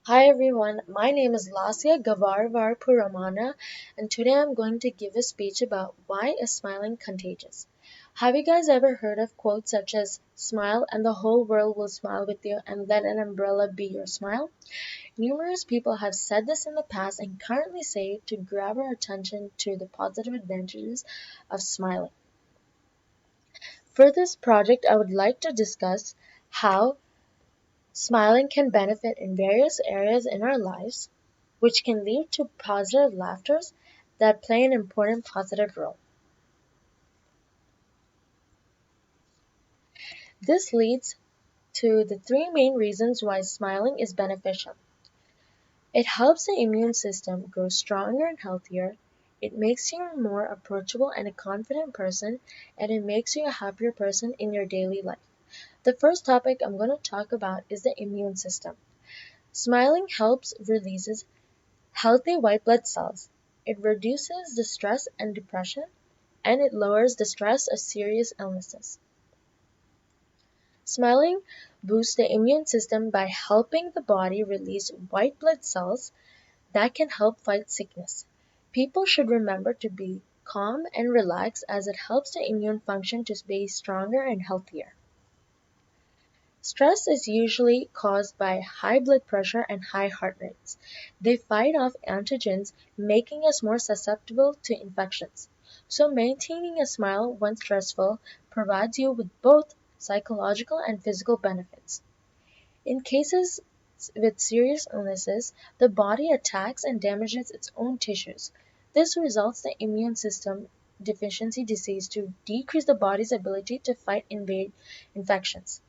Hi everyone, my name is Lasya Puramana, and today I'm going to give a speech about why is smiling contagious. Have you guys ever heard of quotes such as smile and the whole world will smile with you and let an umbrella be your smile? Numerous people have said this in the past and currently say it to grab our attention to the positive advantages of smiling. For this project, I would like to discuss how smiling can benefit in various areas in our lives, which can lead to positive laughters that play an important positive role. This leads to the three main reasons why smiling is beneficial. It helps the immune system grow stronger and healthier. It makes you a more approachable and a confident person, and it makes you a happier person in your daily life. The first topic I'm going to talk about is the immune system. Smiling helps releases healthy white blood cells. It reduces the stress and depression, and it lowers the stress of serious illnesses. Smiling boosts the immune system by helping the body release white blood cells that can help fight sickness. People should remember to be calm and relaxed as it helps the immune function to be stronger and healthier. Stress is usually caused by high blood pressure and high heart rates. They fight off antigens, making us more susceptible to infections. So maintaining a smile when stressful provides you with both psychological and physical benefits. In cases with serious illnesses, the body attacks and damages its own tissues. This results in the immune system deficiency disease to decrease the body's ability to fight invade infections.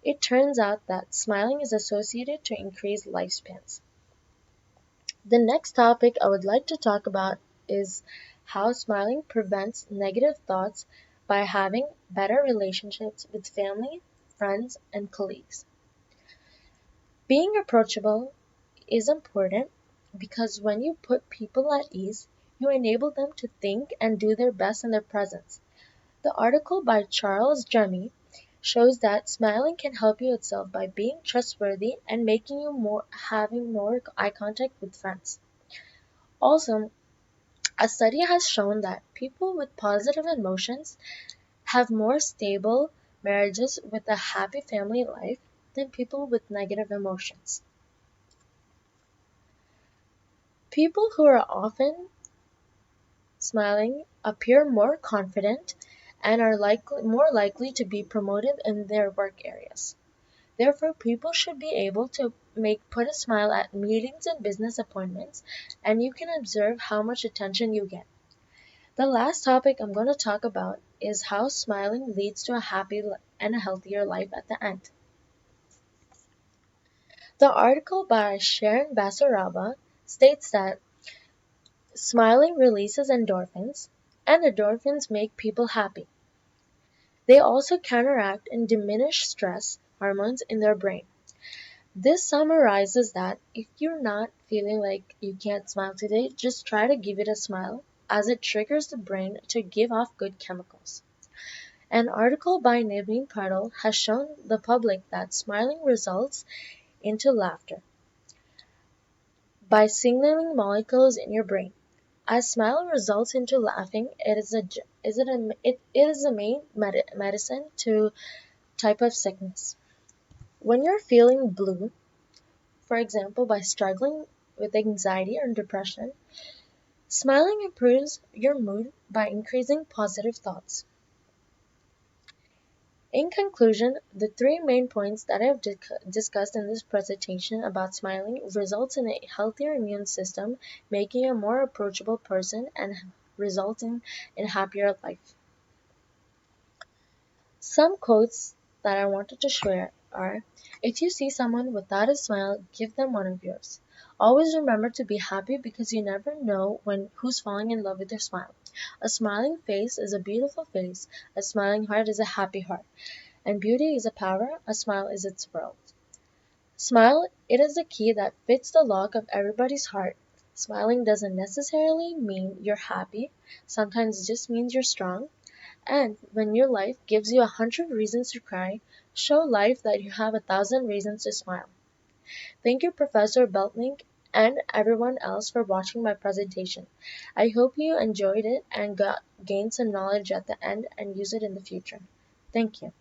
It turns out that smiling is associated to increased lifespans. The next topic I would like to talk about is how smiling prevents negative thoughts by having better relationships with family, friends, and colleagues. Being approachable is important because when you put people at ease, you enable them to think and do their best in their presence. The article by Charles Jemmy shows that smiling can help you itself by being trustworthy and making you more having more eye contact with friends. Also, a study has shown that people with positive emotions have more stable marriages with a happy family life than people with negative emotions. People who are often smiling appear more confident and are more likely to be promoted in their work areas. Therefore, people should be able to put a smile at meetings and business appointments, and you can observe how much attention you get. The last topic I'm going to talk about is how smiling leads to a happy and a healthier life at the end. The article by Sharon Basaraba states that smiling releases endorphins, and endorphins make people happy. They also counteract and diminish stress hormones in their brain. This summarizes that if you're not feeling like you can't smile today, just try to give it a smile as it triggers the brain to give off good chemicals. An article by Naveen Patel has shown the public that smiling results into laughter by signaling molecules in your brain. As smile results into laughing, it is a main medicine to type of sickness. When you're feeling blue, for example, by struggling with anxiety or depression, smiling improves your mood by increasing positive thoughts. In conclusion, the three main points that I have discussed in this presentation about smiling results in a healthier immune system, making you a more approachable person and resulting in a happier life. Some quotes that I wanted to share are: if you see someone without a smile, give them one of yours. Always remember to be happy because you never know who's falling in love with your smile. A smiling face is a beautiful face. A smiling heart is a happy heart. And beauty is a power. A smile is its world. Smile, it is the key that fits the lock of everybody's heart. Smiling doesn't necessarily mean you're happy. Sometimes it just means you're strong. And when your life gives you 100 reasons to cry, show life that you have 1,000 reasons to smile. Thank you, Professor Beltling, and everyone else for watching my presentation. I hope you enjoyed it and gained some knowledge at the end and use it in the future. Thank you.